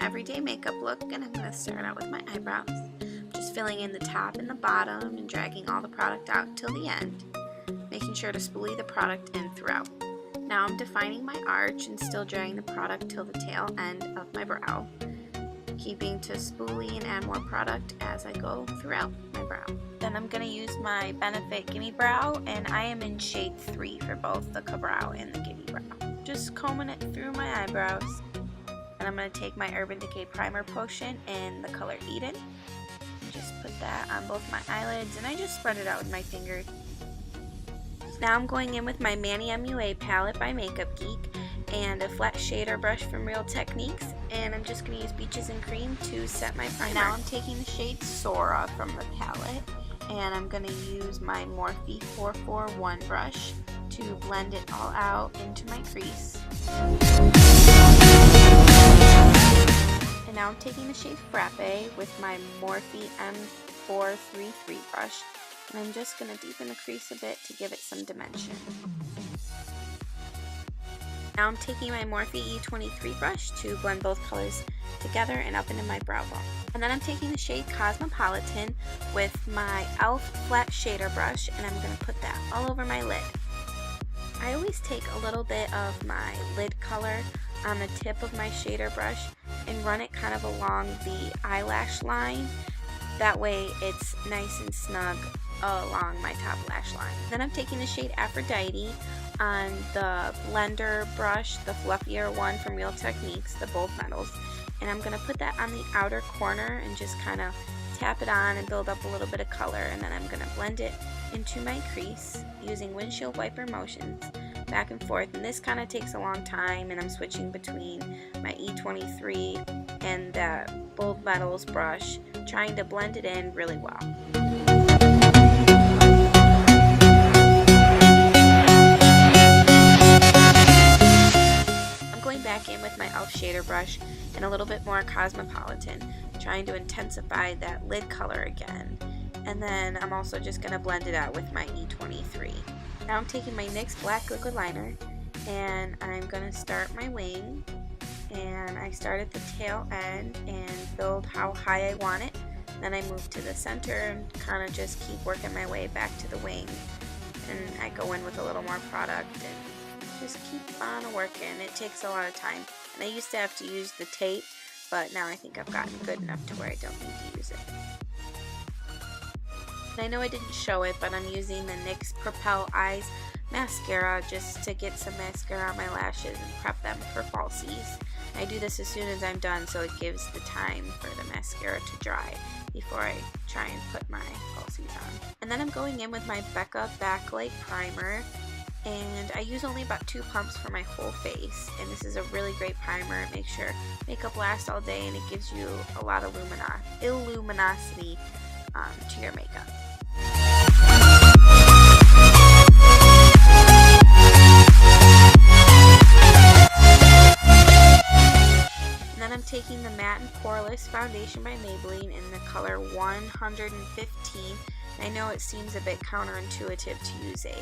everyday makeup look, and I'm going to start out with my eyebrows. Just filling in the top and the bottom and dragging all the product out till the end, making sure to spoolie the product in throughout. Now I'm defining my arch and still dragging the product till the tail end of my brow, keeping to spoolie and add more product as I go throughout my brow. Then I'm going to use my Benefit Gimme Brow, and I am in shade 3 for both the Ka-Brow and the Gimme Brow. Just combing it through my eyebrows. And I'm going to take my Urban Decay Primer Potion in the color Eden. Just put that on both my eyelids, and I just spread it out with my fingers. Now I'm going in with my Manny MUA palette by Makeup Geek and a flat shader brush from Real Techniques, and I'm just going to use Beaches and Cream to set my primer. Now I'm taking the shade Sora from the palette, and I'm going to use my Morphe M441 brush to blend it all out into my crease. And now I'm taking the shade Frappe with my Morphe M433 brush, and I'm just going to deepen the crease a bit to give it some dimension. Now I'm taking my Morphe E23 brush to blend both colors together and up into my brow bone. And then I'm taking the shade Cosmopolitan with my e.l.f. flat shader brush, and I'm going to put that all over my lid. I always take a little bit of my lid color on the tip of my shader brush and run it kind of along the eyelash line. That way it's nice and snug along my top lash line. Then I'm taking the shade Aphrodite on the blender brush, the fluffier one from Real Techniques, the Bold Metals, and I'm going to put that on the outer corner and just kind of tap it on and build up a little bit of color, and then I'm going to blend it into my crease using windshield wiper motions back and forth. And this kind of takes a long time, and I'm switching between my E23 and the Bold Metals brush, trying to blend it in really well. I'm going back in with my e.l.f. shader brush and a little bit more Cosmopolitan, trying to intensify that lid color again. And then I'm also just going to blend it out with my E23. Now I'm taking my NYX black liquid liner, and I'm going to start my wing, and I start at the tail end and build how high I want it. Then I move to the center and kind of just keep working my way back to the wing, and I go in with a little more product and just keep on working. It takes a lot of time, and I used to have to use the tape, but now I think I've gotten good enough to where I don't need to use it. I know I didn't show it, but I'm using the NYX Propel Eyes mascara just to get some mascara on my lashes and prep them for falsies. I do this as soon as I'm done, so it gives the time for the mascara to dry before I try and put my falsies on. And then I'm going in with my BECCA Backlight Primer, and I use only about 2 pumps for my whole face, and this is a really great primer. It makes your makeup last all day, and it gives you a lot of luminosity to your makeup. And then I'm taking the Matte and Poreless foundation by Maybelline in the color 115. I know it seems a bit counterintuitive to use a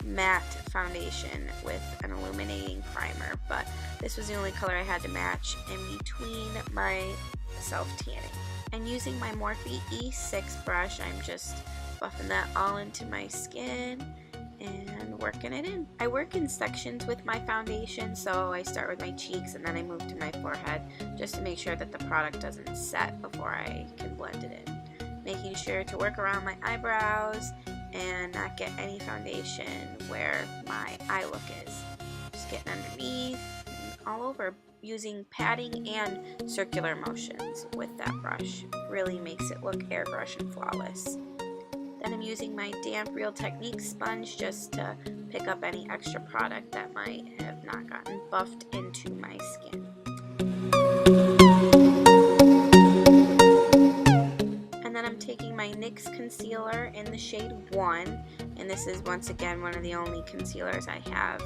matte foundation with an illuminating primer, but this was the only color I had to match in between my self-tanning. And using my Morphe E6 brush, I'm just buffing that all into my skin and working it in. I work in sections with my foundation, so I start with my cheeks and then I move to my forehead just to make sure that the product doesn't set before I can blend it in. Making sure to work around my eyebrows and not get any foundation where my eye look is. Just getting underneath and all over, using patting and circular motions with that brush. Really makes it look airbrush and flawless. Then I'm using my damp Real Techniques sponge just to pick up any extra product that might have not gotten buffed into my skin. And then I'm taking my NYX concealer in the shade 1, and this is once again one of the only concealers I have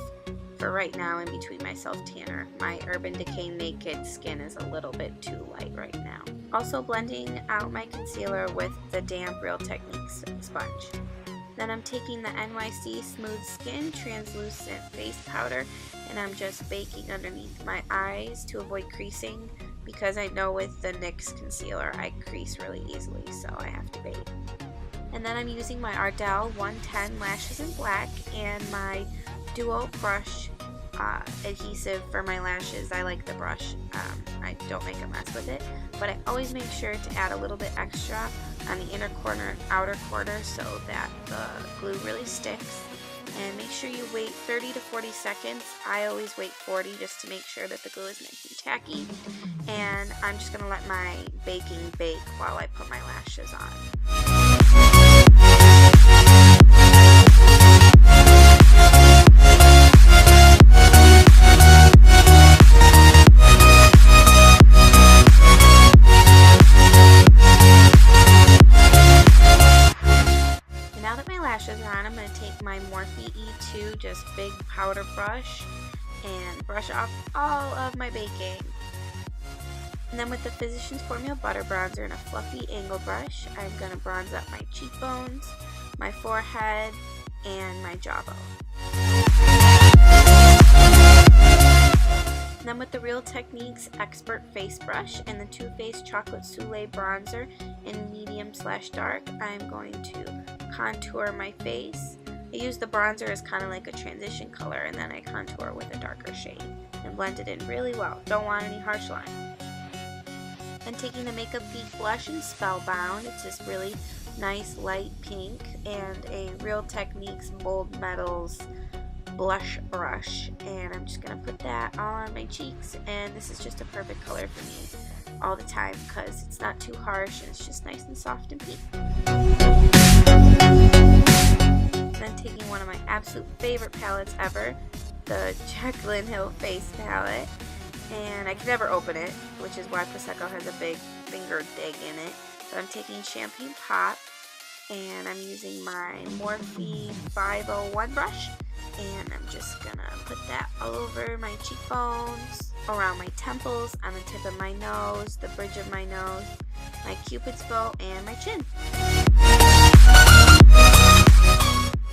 for right now in between my self-tanner. My Urban Decay Naked skin is a little bit too light right now. Also blending out my concealer with the damp Real Techniques sponge. Then I'm taking the NYX Smooth Skin Translucent Face Powder, and I'm just baking underneath my eyes to avoid creasing because I know with the NYX concealer I crease really easily, so I have to bait. And then I'm using my Ardell 110 Lashes in Black and my Duo brush adhesive for my lashes. I like the brush. I don't make a mess with it, but I always make sure to add a little bit extra on the inner corner and outer corner so that the glue really sticks. And make sure you wait 30 to 40 seconds. I always wait 40 just to make sure that the glue is nice and tacky. And I'm just going to let my baking bake while I put my lashes on. I'm going to take my Morphe E2 just big powder brush and brush off all of my baking. And then with the Physicians Formula Butter Bronzer and a fluffy angle brush, I'm going to bronze up my cheekbones, my forehead, and my jawbone. And then with the Real Techniques Expert Face Brush and the Too Faced Chocolate Soleil Bronzer in medium/dark, I'm going to contour my face. I use the bronzer as kind of like a transition color, and then I contour with a darker shade and blend it in really well. Don't want any harsh line. Then taking the Makeup Geek blush in Spellbound, it's this really nice light pink, and a Real Techniques Bold Metals blush brush, and I'm just going to put that all on my cheeks, and this is just a perfect color for me all the time because it's not too harsh and it's just nice and soft and pink. Then taking one of my absolute favorite palettes ever, the Jaclyn Hill Face palette, and I can never open it, which is why BECCA has a big finger dig in it, but I'm taking Champagne Pop, and I'm using my Morphe 501 brush, and I'm just gonna put that all over my cheekbones, around my temples, on the tip of my nose, the bridge of my nose, my cupid's bow, and my chin.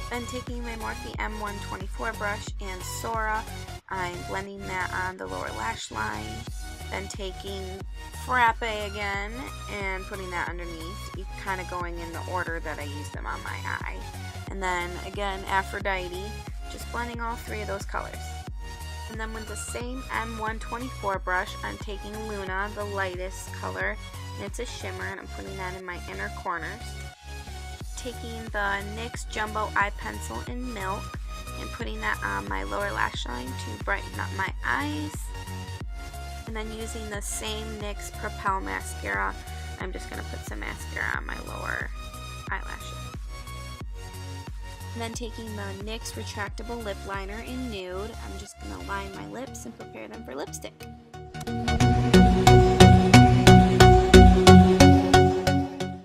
Then taking my Morphe M124 brush and Sora, I'm blending that on the lower lash line. Then taking Frappe again and putting that underneath, kind of going in the order that I use them on my eye. And then again, Aphrodite, just blending all three of those colors. And then with the same M124 brush, I'm taking Luna, the lightest color, and it's a shimmer, and I'm putting that in my inner corners. Taking the NYX Jumbo Eye Pencil in Milk and putting that on my lower lash line to brighten up my eyes. And then using the same NYX Propel Mascara, I'm just going to put some mascara on my lower eyelashes. And then taking the NYX Retractable Lip Liner in Nude, I'm just going to line my lips and prepare them for lipstick.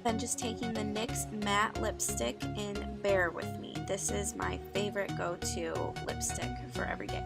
Then just taking the NYX Matte Lipstick in Bear With Me. This is my favorite go-to lipstick for every day.